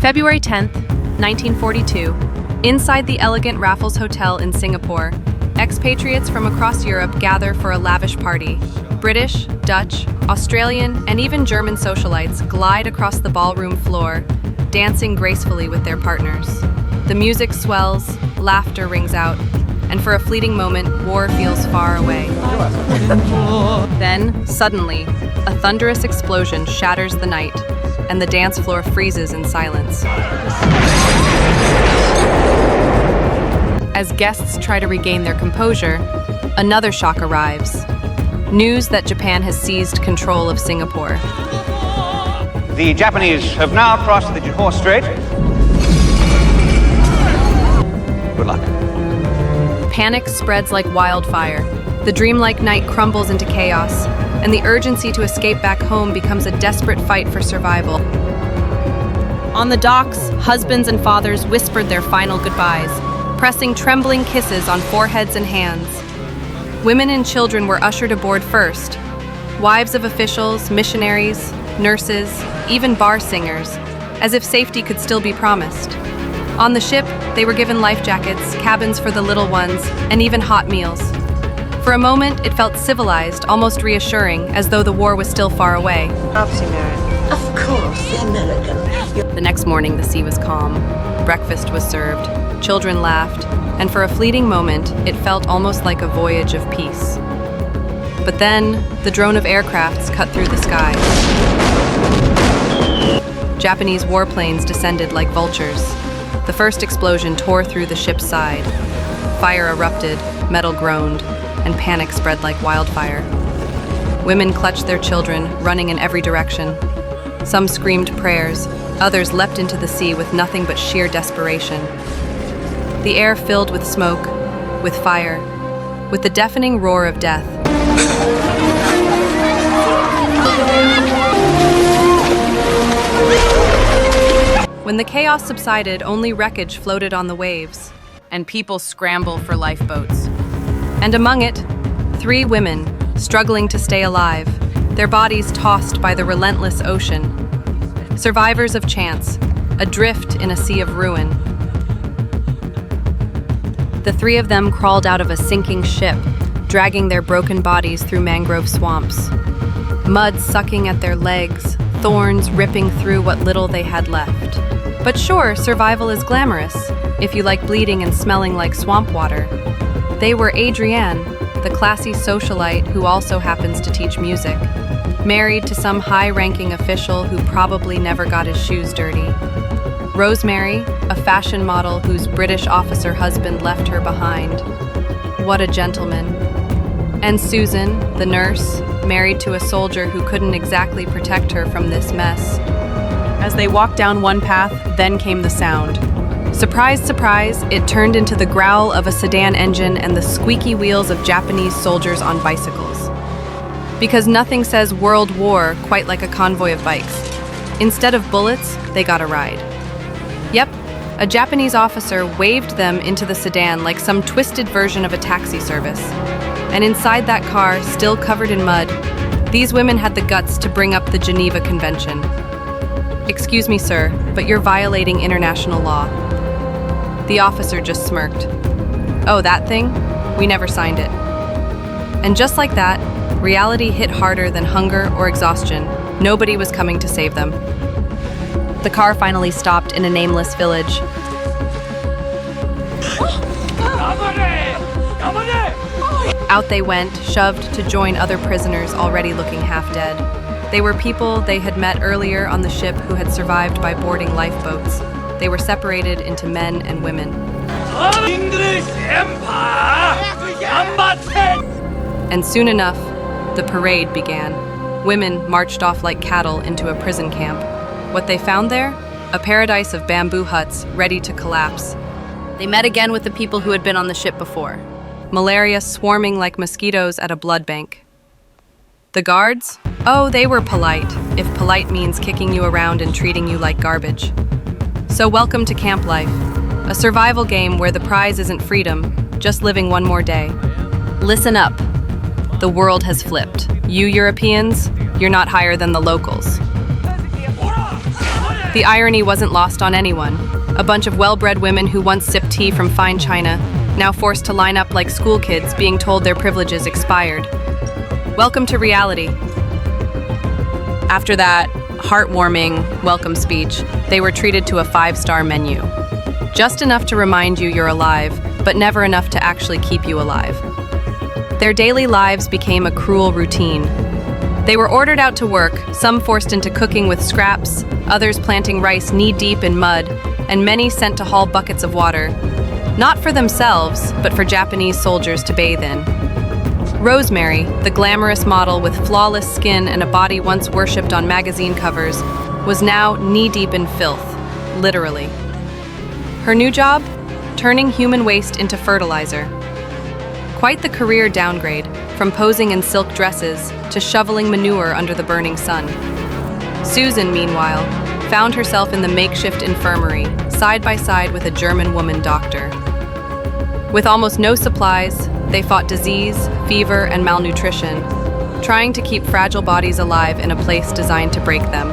February 10th, 1942, inside the elegant Raffles Hotel in Singapore, expatriates from across Europe gather for a lavish party. British, Dutch, Australian, and even German socialites glide across the ballroom floor, dancing gracefully with their partners. The music swells, laughter rings out, and for a fleeting moment, war feels far away. Then, suddenly, a thunderous explosion shatters the night, and the dance floor freezes in silence. As guests try to regain their composure, another shock arrives. News that Japan has seized control of Singapore. The Japanese have now crossed the Johor Strait. Good luck. Panic spreads like wildfire. The dreamlike night crumbles into chaos, and the urgency to escape back home becomes a desperate fight for survival. On the docks, husbands and fathers whispered their final goodbyes, pressing trembling kisses on foreheads and hands. Women and children were ushered aboard first. Wives of officials, missionaries, nurses, even bar singers, as if safety could still be promised. On the ship, they were given life jackets, cabins for the little ones, and even hot meals. For a moment, it felt civilized, almost reassuring, as though the war was still far away. Of course, the American. The next morning, the sea was calm. Breakfast was served. Children laughed, and for a fleeting moment, it felt almost like a voyage of peace. But then, the drone of aircrafts cut through the sky. Japanese warplanes descended like vultures. The first explosion tore through the ship's side. Fire erupted, metal groaned, and panic spread like wildfire. Women clutched their children, running in every direction. Some screamed prayers, others leapt into the sea with nothing but sheer desperation. The air filled with smoke, with fire, with the deafening roar of death. When the chaos subsided, only wreckage floated on the waves, and people scramble for lifeboats. And among it, 3 women, struggling to stay alive, their bodies tossed by the relentless ocean. Survivors of chance, adrift in a sea of ruin. The 3 of them crawled out of a sinking ship, dragging their broken bodies through mangrove swamps. Mud sucking at their legs, thorns ripping through what little they had left. But sure, survival is glamorous, if you like bleeding and smelling like swamp water. They were Adrienne, the classy socialite who also happens to teach music, married to some high-ranking official who probably never got his shoes dirty. Rosemary, a fashion model whose British officer husband left her behind. What a gentleman. And Susan, the nurse, married to a soldier who couldn't exactly protect her from this mess. As they walked down one path, then came the sound. Surprise, surprise, it turned into the growl of a sedan engine and the squeaky wheels of Japanese soldiers on bicycles. Because nothing says World War quite like a convoy of bikes. Instead of bullets, they got a ride. Yep, a Japanese officer waved them into the sedan like some twisted version of a taxi service. And inside that car, still covered in mud, these women had the guts to bring up the Geneva Convention. "Excuse me, sir, but you're violating international law." The officer just smirked. "Oh, that thing? We never signed it." And just like that, reality hit harder than hunger or exhaustion. Nobody was coming to save them. The car finally stopped in a nameless village. Out they went, shoved to join other prisoners already looking half dead. They were people they had met earlier on the ship who had survived by boarding lifeboats. They were separated into men and women. And soon enough, the parade began. Women marched off like cattle into a prison camp. What they found there? A paradise of bamboo huts ready to collapse. They met again with the people who had been on the ship before. Malaria swarming like mosquitoes at a blood bank. The guards? Oh, they were polite, if polite means kicking you around and treating you like garbage. So welcome to camp life, a survival game where the prize isn't freedom, just living one more day. Listen up. The world has flipped. You Europeans, you're not higher than the locals. The irony wasn't lost on anyone. A bunch of well-bred women who once sipped tea from fine china, now forced to line up like school kids being told their privileges expired. Welcome to reality. After that heartwarming welcome speech, they were treated to a 5-star menu. Just enough to remind you you're alive, but never enough to actually keep you alive. Their daily lives became a cruel routine. They were ordered out to work, some forced into cooking with scraps, others planting rice knee-deep in mud, and many sent to haul buckets of water, not for themselves, but for Japanese soldiers to bathe in. Rosemary, the glamorous model with flawless skin and a body once worshipped on magazine covers, was now knee-deep in filth, literally. Her new job? Turning human waste into fertilizer. Quite the career downgrade, from posing in silk dresses to shoveling manure under the burning sun. Susan, meanwhile, found herself in the makeshift infirmary, side by side with a German woman doctor. With almost no supplies, they fought disease, fever, and malnutrition, trying to keep fragile bodies alive in a place designed to break them.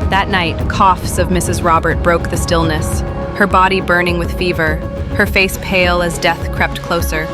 That night, coughs of Mrs. Robert broke the stillness, her body burning with fever, her face pale as death crept closer.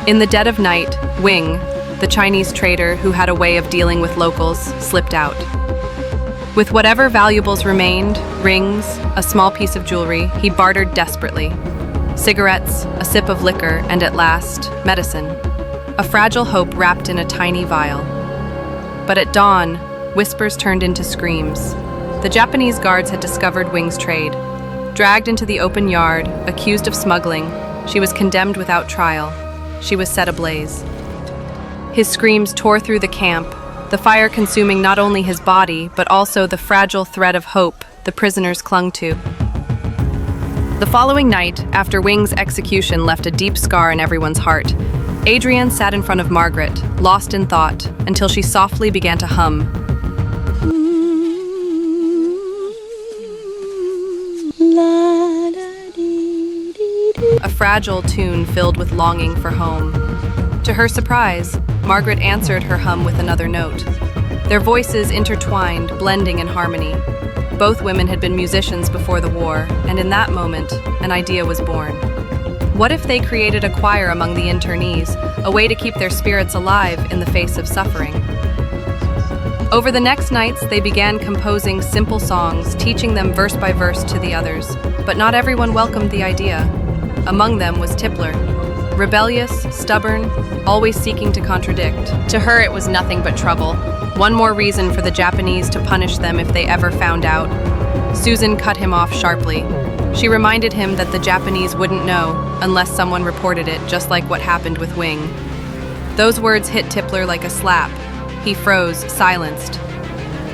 In the dead of night, Wing, the Chinese trader who had a way of dealing with locals, slipped out. With whatever valuables remained, rings, a small piece of jewelry, he bartered desperately. Cigarettes, a sip of liquor, and at last, medicine. A fragile hope wrapped in a tiny vial. But at dawn, whispers turned into screams. The Japanese guards had discovered Wing's trade. Dragged into the open yard, accused of smuggling, she was condemned without trial. She was set ablaze. His screams tore through the camp, the fire consuming not only his body, but also the fragile thread of hope the prisoners clung to. The following night, after Wing's execution left a deep scar in everyone's heart, Adrienne sat in front of Margaret, lost in thought, until she softly began to hum. A fragile tune filled with longing for home. To her surprise, Margaret answered her hum with another note. Their voices intertwined, blending in harmony. Both women had been musicians before the war, and in that moment, an idea was born. What if they created a choir among the internees, a way to keep their spirits alive in the face of suffering? Over the next nights, they began composing simple songs, teaching them verse by verse to the others. But not everyone welcomed the idea. Among them was Tippler. Rebellious, stubborn, always seeking to contradict. To her, it was nothing but trouble. One more reason for the Japanese to punish them if they ever found out. Susan cut him off sharply. She reminded him that the Japanese wouldn't know unless someone reported it, just like what happened with Wing. Those words hit Tippler like a slap. He froze, silenced.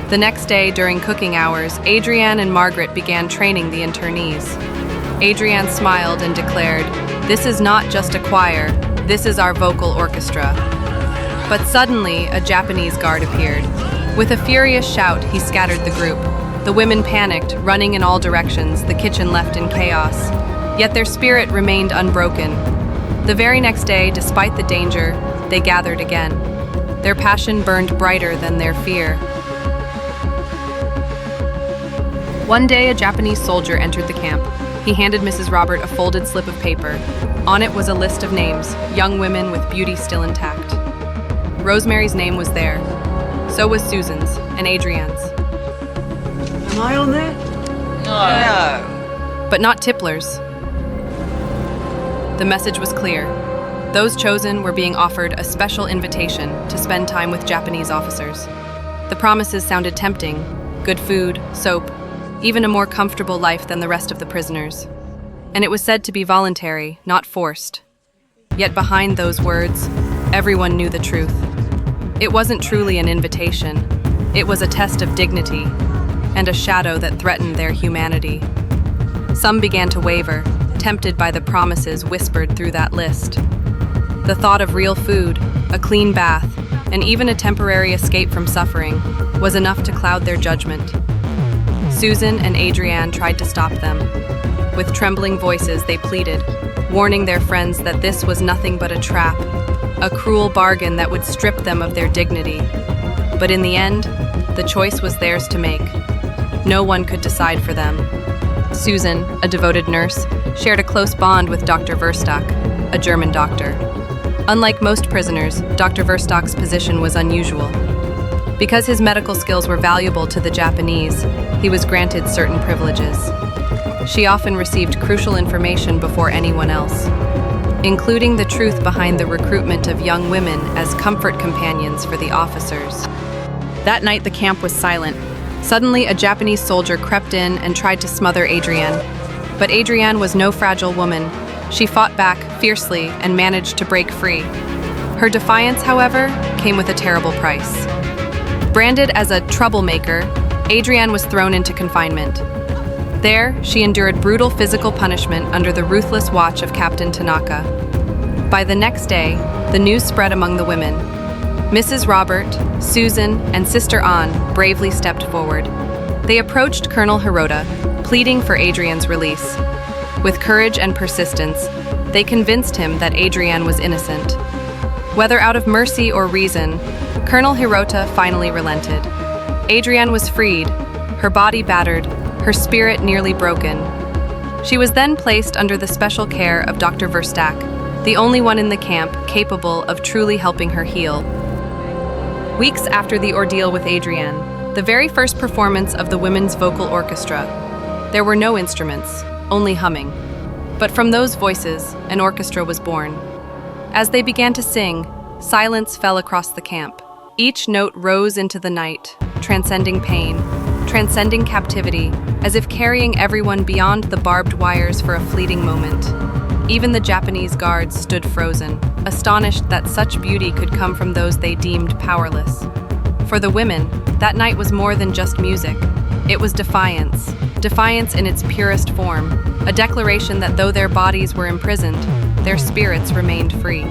The next day, during cooking hours, Adrienne and Margaret began training the internees. Adrienne smiled and declared, "This is not just a choir, this is our vocal orchestra." But suddenly, a Japanese guard appeared. With a furious shout, he scattered the group. The women panicked, running in all directions, the kitchen left in chaos. Yet their spirit remained unbroken. The very next day, despite the danger, they gathered again. Their passion burned brighter than their fear. One day, a Japanese soldier entered the camp. He handed Mrs. Robert a folded slip of paper. On it was a list of names, young women with beauty still intact. Rosemary's name was there. So was Susan's and Adrienne's. Am I on there? No. But not Tippler's. The message was clear. Those chosen were being offered a special invitation to spend time with Japanese officers. The promises sounded tempting. Good food, soap, even a more comfortable life than the rest of the prisoners. And it was said to be voluntary, not forced. Yet behind those words, everyone knew the truth. It wasn't truly an invitation. It was a test of dignity and a shadow that threatened their humanity. Some began to waver, tempted by the promises whispered through that list. The thought of real food, a clean bath, and even a temporary escape from suffering was enough to cloud their judgment. Susan and Adrienne tried to stop them. With trembling voices, they pleaded, warning their friends that this was nothing but a trap, a cruel bargain that would strip them of their dignity. But in the end, the choice was theirs to make. No one could decide for them. Susan, a devoted nurse, shared a close bond with Dr. Verstock, a German doctor. Unlike most prisoners, Dr. Verstock's position was unusual. Because his medical skills were valuable to the Japanese, he was granted certain privileges. She often received crucial information before anyone else, including the truth behind the recruitment of young women as comfort companions for the officers. That night, the camp was silent. Suddenly, a Japanese soldier crept in and tried to smother Adrienne. But Adrienne was no fragile woman. She fought back fiercely and managed to break free. Her defiance, however, came with a terrible price. Branded as a troublemaker, Adrienne was thrown into confinement. There, she endured brutal physical punishment under the ruthless watch of Captain Tanaka. By the next day, the news spread among the women. Mrs. Robert, Susan, and Sister Anne bravely stepped forward. They approached Colonel Hirota, pleading for Adrienne's release. With courage and persistence, they convinced him that Adrienne was innocent. Whether out of mercy or reason, Colonel Hirota finally relented. Adrienne was freed, her body battered, her spirit nearly broken. She was then placed under the special care of Dr. Verstock, the only one in the camp capable of truly helping her heal. Weeks after the ordeal with Adrienne, the very first performance of the women's vocal orchestra, there were no instruments, only humming. But from those voices, an orchestra was born. As they began to sing, silence fell across the camp. Each note rose into the night, transcending pain, transcending captivity, as if carrying everyone beyond the barbed wires for a fleeting moment. Even the Japanese guards stood frozen, astonished that such beauty could come from those they deemed powerless. For the women, that night was more than just music. It was defiance. Defiance in its purest form, a declaration that though their bodies were imprisoned, their spirits remained free.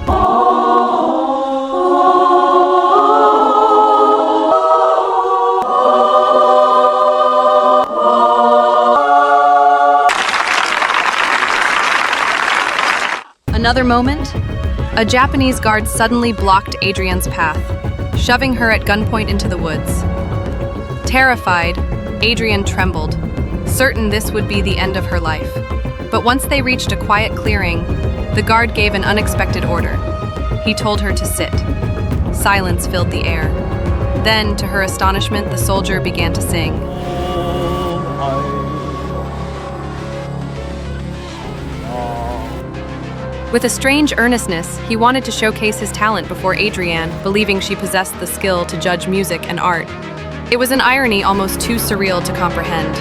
Another moment, a Japanese guard suddenly blocked Adrienne's path, shoving her at gunpoint into the woods. Terrified, Adrienne trembled, certain this would be the end of her life. But once they reached a quiet clearing, the guard gave an unexpected order. He told her to sit. Silence filled the air. Then, to her astonishment, the soldier began to sing. With a strange earnestness, he wanted to showcase his talent before Adrienne, believing she possessed the skill to judge music and art. It was an irony almost too surreal to comprehend.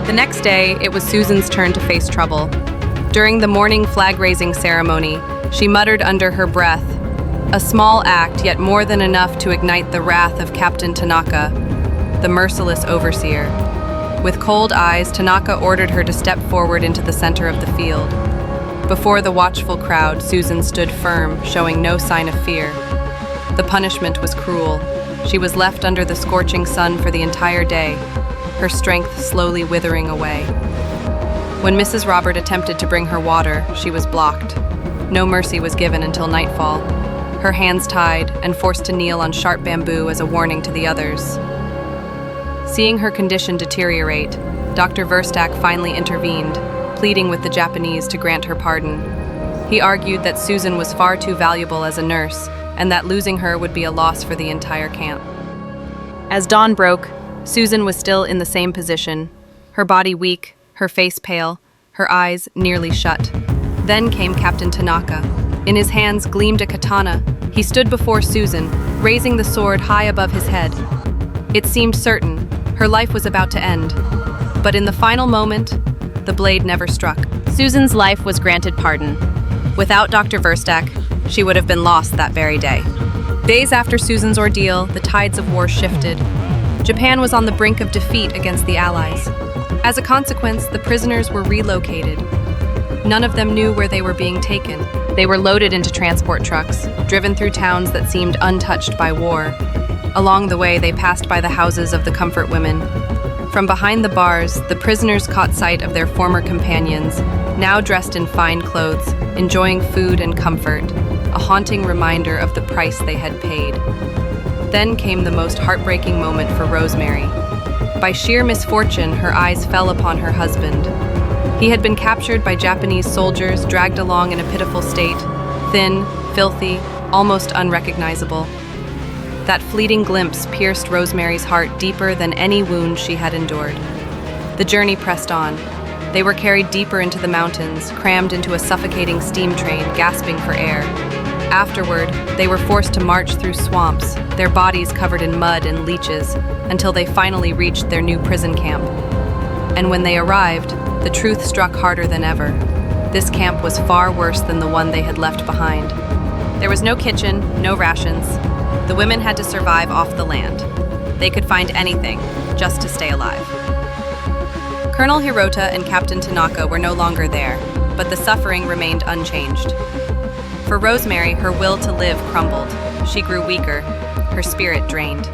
The next day, it was Susan's turn to face trouble. During the morning flag-raising ceremony, she muttered under her breath, a small act, yet more than enough to ignite the wrath of Captain Tanaka, the merciless overseer. With cold eyes, Tanaka ordered her to step forward into the center of the field. Before the watchful crowd, Susan stood firm, showing no sign of fear. The punishment was cruel. She was left under the scorching sun for the entire day, her strength slowly withering away. When Mrs. Robert attempted to bring her water, she was blocked. No mercy was given until nightfall, her hands tied and forced to kneel on sharp bamboo as a warning to the others. Seeing her condition deteriorate, Dr. Verstock finally intervened, pleading with the Japanese to grant her pardon. He argued that Susan was far too valuable as a nurse, and that losing her would be a loss for the entire camp. As dawn broke, Susan was still in the same position, her body weak, her face pale, her eyes nearly shut. Then came Captain Tanaka. In his hands gleamed a katana. He stood before Susan, raising the sword high above his head. It seemed certain, her life was about to end. But in the final moment, the blade never struck. Susan's life was granted pardon. Without Dr. Verstock, she would have been lost that very day. Days after Susan's ordeal, the tides of war shifted. Japan was on the brink of defeat against the Allies. As a consequence, the prisoners were relocated. None of them knew where they were being taken. They were loaded into transport trucks, driven through towns that seemed untouched by war. Along the way, they passed by the houses of the comfort women. From behind the bars, the prisoners caught sight of their former companions, now dressed in fine clothes, enjoying food and comfort, a haunting reminder of the price they had paid. Then came the most heartbreaking moment for Rosemary. By sheer misfortune, her eyes fell upon her husband. He had been captured by Japanese soldiers, dragged along in a pitiful state, thin, filthy, almost unrecognizable. That fleeting glimpse pierced Rosemary's heart deeper than any wound she had endured. The journey pressed on. They were carried deeper into the mountains, crammed into a suffocating steam train, gasping for air. Afterward, they were forced to march through swamps, their bodies covered in mud and leeches, until they finally reached their new prison camp. And when they arrived, the truth struck harder than ever. This camp was far worse than the one they had left behind. There was no kitchen, no rations. The women had to survive off the land. They could find anything, just to stay alive. Colonel Hirota and Captain Tanaka were no longer there, but the suffering remained unchanged. For Rosemary, her will to live crumbled. She grew weaker, her spirit drained.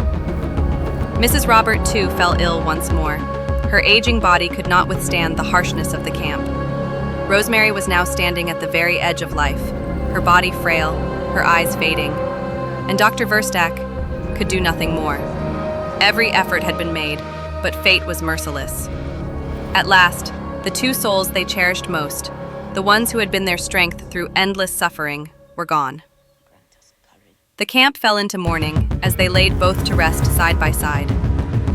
Mrs. Robert, too, fell ill once more. Her aging body could not withstand the harshness of the camp. Rosemary was now standing at the very edge of life, her body frail, her eyes fading. And Dr. Verstack could do nothing more. Every effort had been made, but fate was merciless. At last, the two souls they cherished most, the ones who had been their strength through endless suffering, were gone. The camp fell into mourning as they laid both to rest side by side.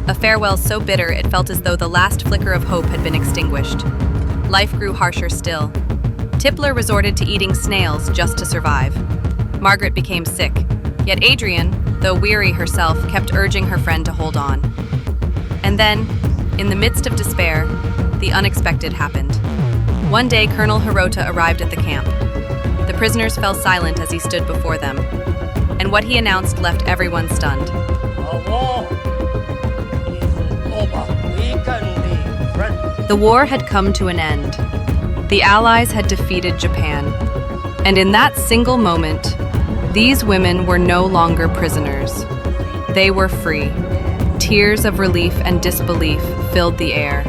A farewell so bitter it felt as though the last flicker of hope had been extinguished. Life grew harsher still. Tippler resorted to eating snails just to survive. Margaret became sick, yet Adrian, though weary herself, kept urging her friend to hold on. And then, in the midst of despair, the unexpected happened. One day, Colonel Hirota arrived at the camp. The prisoners fell silent as he stood before them, and what he announced left everyone stunned. The war had come to an end. The Allies had defeated Japan. And in that single moment, these women were no longer prisoners. They were free. Tears of relief and disbelief filled the air.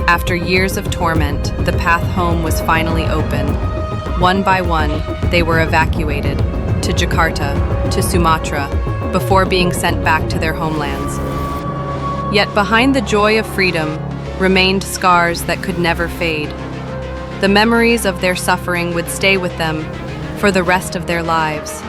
After years of torment, the path home was finally open. One by one, they were evacuated to Jakarta, to Sumatra, before being sent back to their homelands. Yet behind the joy of freedom remained scars that could never fade. The memories of their suffering would stay with them for the rest of their lives.